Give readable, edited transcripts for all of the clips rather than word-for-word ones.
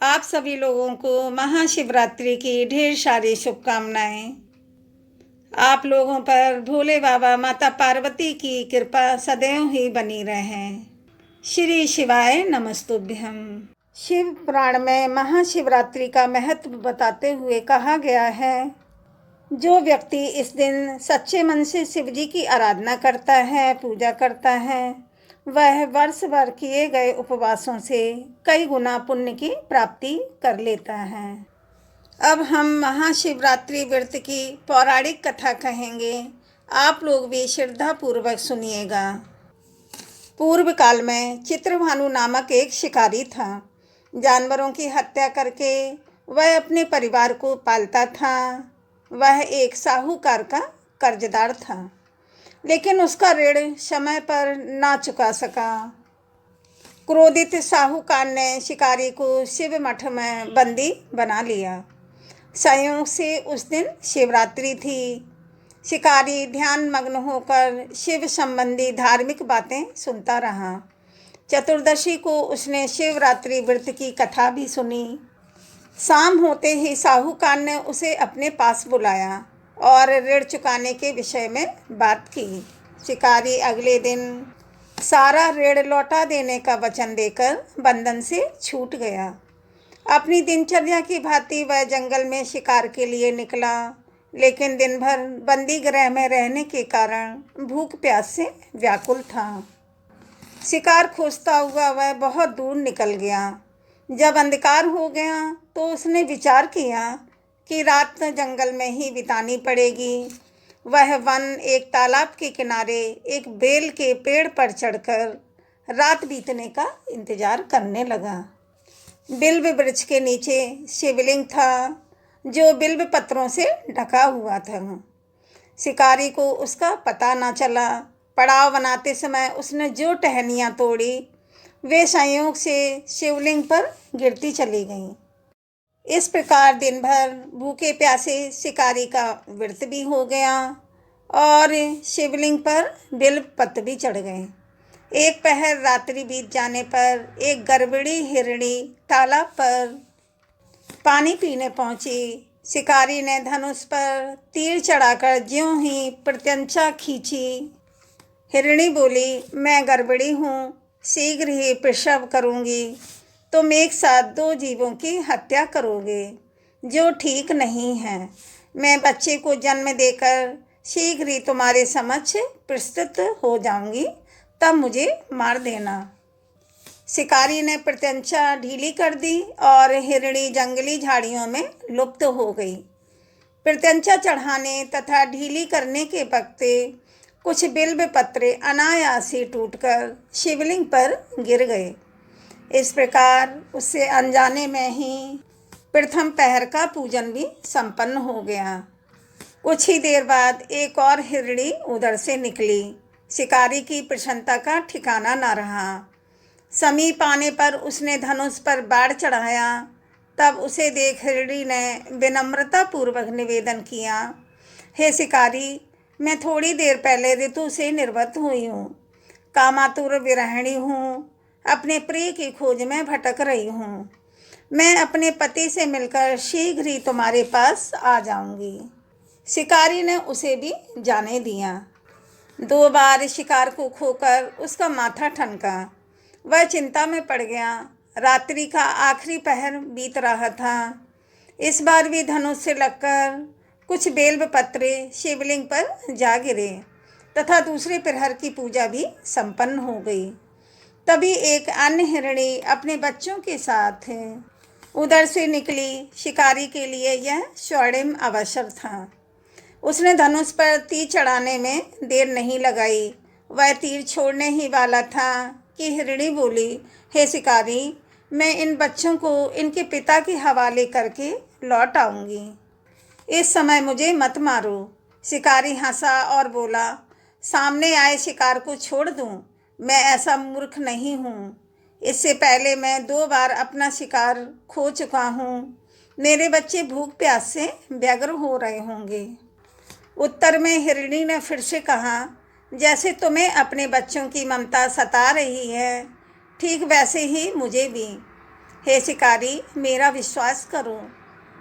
आप सभी लोगों को महाशिवरात्रि की ढेर सारी शुभकामनाएं। आप लोगों पर भोले बाबा माता पार्वती की कृपा सदैव ही बनी रहे। श्री शिवाय नमस्तुभ्यम। शिव पुराण में महाशिवरात्रि का महत्व बताते हुए कहा गया है, जो व्यक्ति इस दिन सच्चे मन से शिव जी की आराधना करता है, पूजा करता है, वह वर्ष भर किए गए उपवासों से कई गुना पुण्य की प्राप्ति कर लेता है। अब हम महाशिवरात्रि व्रत की पौराणिक कथा कहेंगे, आप लोग भी श्रद्धापूर्वक सुनिएगा। पूर्व काल में चित्रभानु नामक एक शिकारी था। जानवरों की हत्या करके वह अपने परिवार को पालता था। वह एक साहूकार का कर्जदार था, लेकिन उसका ऋण समय पर ना चुका सका। क्रोधित साहूकार ने शिकारी को शिव मठ में बंदी बना लिया। संयोग से उस दिन शिवरात्रि थी। शिकारी ध्यान मग्न होकर शिव संबंधी धार्मिक बातें सुनता रहा। चतुर्दशी को उसने शिवरात्रि व्रत की कथा भी सुनी। शाम होते ही साहूकार ने उसे अपने पास बुलाया और ऋण चुकाने के विषय में बात की। शिकारी अगले दिन सारा ऋण लौटा देने का वचन देकर बंधन से छूट गया। अपनी दिनचर्या की भांति वह जंगल में शिकार के लिए निकला, लेकिन दिन भर बंदी गृह में रहने के कारण भूख प्यास से व्याकुल था। शिकार खोजता हुआ वह बहुत दूर निकल गया। जब अंधकार हो गया तो उसने विचार किया कि रात जंगल में ही बितानी पड़ेगी। वह वन एक तालाब के किनारे एक बेल के पेड़ पर चढ़कर रात बीतने का इंतजार करने लगा। बिल्व वृक्ष के नीचे शिवलिंग था, जो बिल्व पत्रों से ढका हुआ था। शिकारी को उसका पता न चला। पड़ाव बनाते समय उसने जो टहनियाँ तोड़ी, वे संयोग से शिवलिंग पर गिरती चली गईं। इस प्रकार दिन भर भूखे प्यासे शिकारी का व्रत भी हो गया और शिवलिंग पर बिल्व पत्र भी चढ़ गए। एक पहर रात्रि बीत जाने पर एक गर्भिणी हिरणी तालाब पर पानी पीने पहुंची। शिकारी ने धनुष पर तीर चढ़ाकर ज्यों ही प्रत्यंचा खींची। हिरणी बोली, मैं गर्भिणी हूँ, शीघ्र ही प्रसव करूँगी। तुम एक साथ दो जीवों की हत्या करोगे, जो ठीक नहीं है। मैं बच्चे को जन्म देकर शीघ्र ही तुम्हारे समक्ष प्रस्तुत हो जाऊंगी, तब मुझे मार देना। शिकारी ने प्रत्यंचा ढीली कर दी और हिरणी जंगली झाड़ियों में लुप्त हो गई। प्रत्यंचा चढ़ाने तथा ढीली करने के वक्त कुछ बिल्व पत्रे अनायास ही टूटकर शिवलिंग पर गिर गए। इस प्रकार उससे अनजाने में ही प्रथम पहर का पूजन भी संपन्न हो गया। कुछ ही देर बाद एक और हिरणी उधर से निकली। शिकारी की प्रसन्नता का ठिकाना न रहा। समीप आने पर उसने धनुष पर बाढ़ चढ़ाया। तब उसे देख हिरणी ने विनम्रता पूर्वक निवेदन किया, हे शिकारी, मैं थोड़ी देर पहले ऋतु से निर्वत हुई हूँ। कामातुर विरहिणी हूँ, अपने प्रिय की खोज में भटक रही हूँ। मैं अपने पति से मिलकर शीघ्र ही तुम्हारे पास आ जाऊंगी। शिकारी ने उसे भी जाने दिया। 2 बार शिकार को खोकर उसका माथा ठनका। वह चिंता में पड़ गया। रात्रि का आखिरी पहर बीत रहा था। इस बार भी धनुष से लगकर कुछ बेल्व पत्रे शिवलिंग पर जा गिरे तथा दूसरे प्रहर की पूजा भी संपन्न हो गई। तभी एक अन्य हिरणी अपने बच्चों के साथ उधर से निकली। शिकारी के लिए यह स्वर्णिम अवसर था। उसने धनुष पर तीर चढ़ाने में देर नहीं लगाई। वह तीर छोड़ने ही वाला था कि हिरणी बोली, हे शिकारी, मैं इन बच्चों को इनके पिता के हवाले करके लौट आऊँगी। इस समय मुझे मत मारो। शिकारी हंसा और बोला, सामने आए शिकार को छोड़ दूं? मैं ऐसा मूर्ख नहीं हूँ। इससे पहले मैं 2 बार अपना शिकार खो चुका हूँ। मेरे बच्चे भूख प्यास से व्यग्र हो रहे होंगे। उत्तर में हिरणी ने फिर से कहा, जैसे तुम्हें अपने बच्चों की ममता सता रही है, ठीक वैसे ही मुझे भी। हे शिकारी, मेरा विश्वास करो,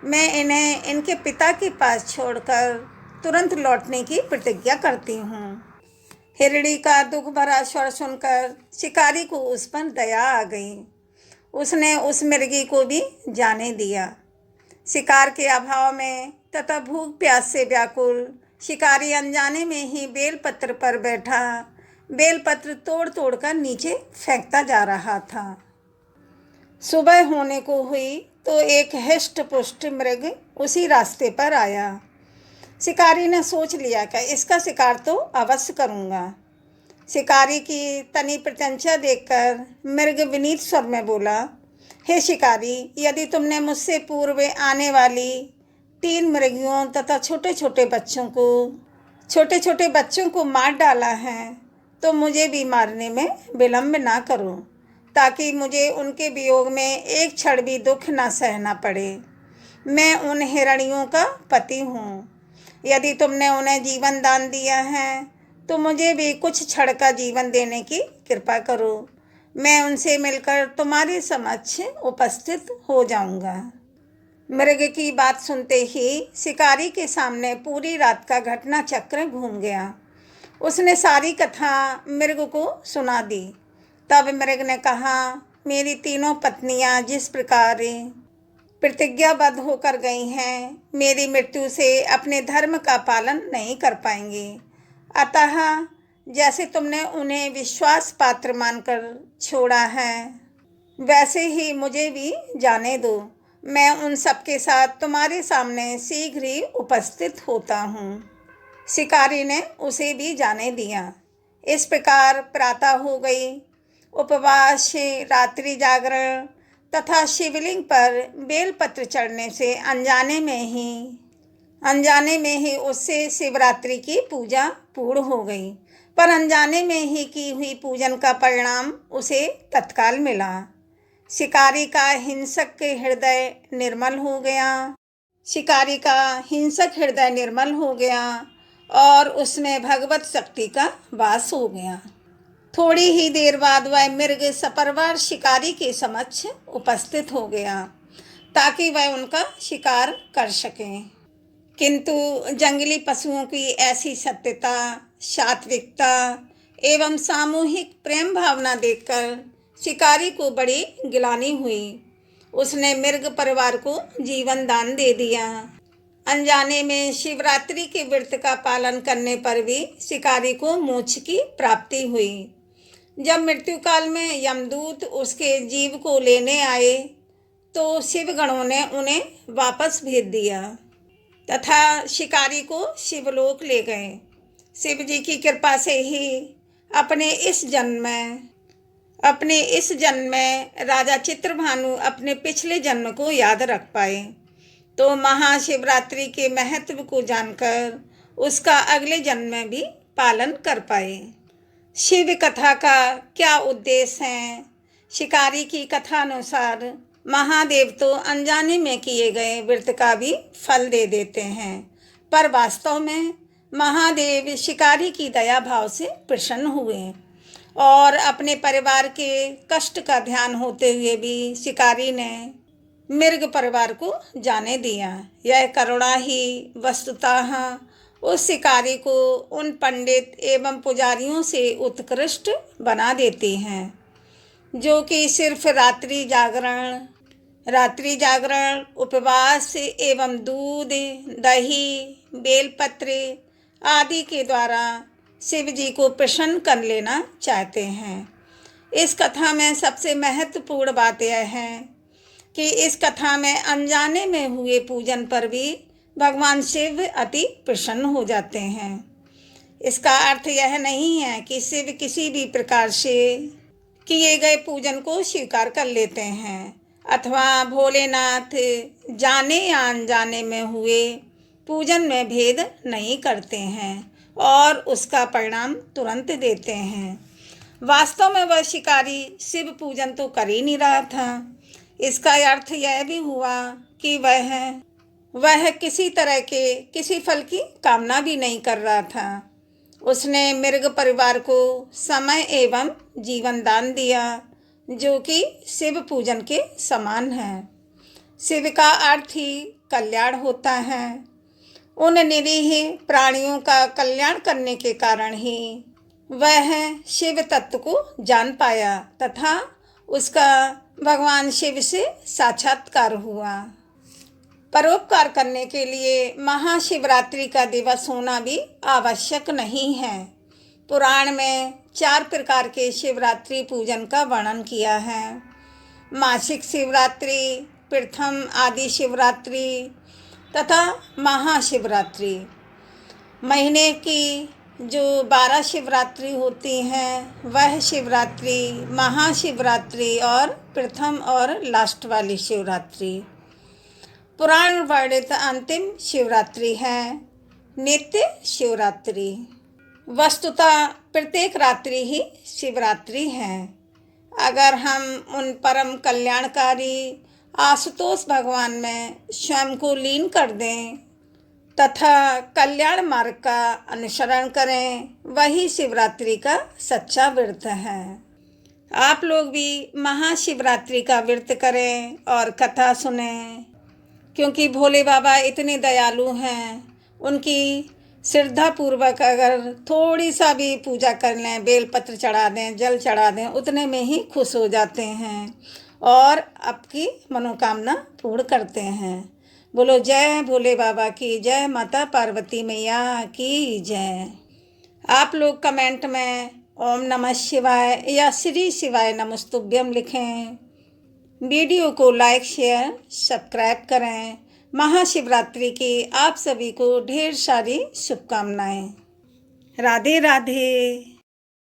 मैं इन्हें इनके पिता के पास छोड़कर तुरंत लौटने की प्रतिज्ञा करती हूँ। हिरणी का दुख भरा स्वर सुनकर शिकारी को उस पर दया आ गई। उसने उस मृगी को भी जाने दिया। शिकार के अभाव में तथा भूख प्यास से व्याकुल शिकारी अनजाने में ही बेलपत्र पर बैठा बेलपत्र तोड़ तोड़ कर नीचे फेंकता जा रहा था। सुबह होने को हुई तो एक हृष्ट पुष्ट मृग उसी रास्ते पर आया। शिकारी ने सोच लिया कि इसका शिकार तो अवश्य करूँगा। शिकारी की तनी प्रत्यंचा देखकर मृग विनीत स्वर में बोला, हे शिकारी, यदि तुमने मुझसे पूर्व आने वाली 3 मृगियों तथा छोटे छोटे बच्चों को मार डाला है तो मुझे भी मारने में विलम्ब ना करो, ताकि मुझे उनके वियोग में एक क्षण भी दुख न सहना पड़े। मैं उन हिरणियों का पति हूँ। यदि तुमने उन्हें जीवन दान दिया है तो मुझे भी कुछ क्षण का जीवन देने की कृपा करो। मैं उनसे मिलकर तुम्हारे समक्ष उपस्थित हो जाऊंगा। मृग की बात सुनते ही शिकारी के सामने पूरी रात का घटना चक्र घूम गया। उसने सारी कथा मृग को सुना दी। तब मृग ने कहा, मेरी तीनों पत्नियां जिस प्रकार प्रतिज्ञाबद्ध होकर गई हैं, मेरी मृत्यु से अपने धर्म का पालन नहीं कर पाएंगी। अतः जैसे तुमने उन्हें विश्वास पात्र मानकर छोड़ा है, वैसे ही मुझे भी जाने दो। मैं उन सबके साथ तुम्हारे सामने शीघ्र ही उपस्थित होता हूँ। शिकारी ने उसे भी जाने दिया। इस प्रकार प्रातः हो गई। उपवास, रात्रि जागरण तथा शिवलिंग पर बेलपत्र चढ़ने से अनजाने में ही उससे शिवरात्रि की पूजा पूर्ण हो गई। पर अनजाने में ही की हुई पूजन का परिणाम उसे तत्काल मिला। शिकारी का हिंसक हृदय निर्मल हो गया और उसमें भगवत शक्ति का वास हो गया। थोड़ी ही देर बाद वह मृग सपरिवार शिकारी के समक्ष उपस्थित हो गया ताकि वह उनका शिकार कर सके। किंतु जंगली पशुओं की ऐसी सत्यता, सात्विकता एवं सामूहिक प्रेम भावना देखकर शिकारी को बड़ी गिलानी हुई। उसने मृग परिवार को जीवन दान दे दिया। अनजाने में शिवरात्रि के व्रत का पालन करने पर भी शिकारी को मोक्ष की प्राप्ति हुई। जब मृत्यु काल में यमदूत उसके जीव को लेने आए तो शिवगणों ने उन्हें वापस भेज दिया तथा शिकारी को शिवलोक ले गए। शिव जी की कृपा से ही अपने इस जन्म में राजा चित्रभानु अपने पिछले जन्म को याद रख पाए तो महाशिवरात्रि के महत्व को जानकर उसका अगले जन्म में भी पालन कर पाए। शिव कथा का क्या उद्देश्य है? शिकारी की कथा अनुसार महादेव तो अनजाने में किए गए व्रत का भी फल दे देते हैं, पर वास्तव में महादेव शिकारी की दया भाव से प्रसन्न हुए और अपने परिवार के कष्ट का ध्यान होते हुए भी शिकारी ने मृग परिवार को जाने दिया। यह करुणा ही वस्तुतः उस शिकारी को उन पंडित एवं पुजारियों से उत्कृष्ट बना देती हैं जो कि सिर्फ रात्रि जागरण, उपवास एवं दूध, दही, बेलपत्र आदि के द्वारा शिव जी को प्रसन्न कर लेना चाहते हैं। इस कथा में सबसे महत्वपूर्ण बात यह है कि इस कथा में अनजाने में हुए पूजन पर भी भगवान शिव अति प्रसन्न हो जाते हैं। इसका अर्थ यह नहीं है कि शिव किसी भी प्रकार से किए गए पूजन को स्वीकार कर लेते हैं अथवा भोलेनाथ जाने या अनजाने में हुए पूजन में भेद नहीं करते हैं और उसका परिणाम तुरंत देते हैं। वास्तव में वह शिकारी शिव पूजन तो कर ही नहीं रहा था। इसका अर्थ यह भी हुआ कि वह किसी तरह के किसी फल की कामना भी नहीं कर रहा था। उसने मृग परिवार को समय एवं जीवन दान दिया जो कि शिव पूजन के समान है। शिव का अर्थ ही कल्याण होता है। उन निरीह प्राणियों का कल्याण करने के कारण ही वह शिव तत्व को जान पाया तथा उसका भगवान शिव से साक्षात्कार हुआ। परोपकार करने के लिए महाशिवरात्रि का दिवस होना भी आवश्यक नहीं है। पुराण में 4 प्रकार के शिवरात्रि पूजन का वर्णन किया है। मासिक शिवरात्रि, प्रथम आदि शिवरात्रि तथा महाशिवरात्रि। महीने की जो 12 शिवरात्रि होती हैं वह शिवरात्रि, महाशिवरात्रि और प्रथम और लास्ट वाली शिवरात्रि। पुराण वर्णित अंतिम शिवरात्रि है नित्य शिवरात्रि। वस्तुतः प्रत्येक रात्रि ही शिवरात्रि है। अगर हम उन परम कल्याणकारी आशुतोष भगवान में स्वयं को लीन कर दें तथा कल्याण मार्ग का अनुसरण करें, वही शिवरात्रि का सच्चा व्रत है। आप लोग भी महाशिवरात्रि का व्रत करें और कथा सुनें, क्योंकि भोले बाबा इतने दयालु हैं। उनकी श्रद्धापूर्वक अगर थोड़ी सा भी पूजा कर लें, बेलपत्र चढ़ा दें, जल चढ़ा दें, उतने में ही खुश हो जाते हैं और आपकी मनोकामना पूर्ण करते हैं। बोलो जय भोले बाबा की जय, माता पार्वती मैया की जय। आप लोग कमेंट में ओम नमः शिवाय या श्री शिवाय नमस्तुभ्यम लिखें। वीडियो को लाइक, शेयर, सब्सक्राइब करें। महाशिवरात्रि की आप सभी को ढेर सारी शुभकामनाएं। राधे राधे।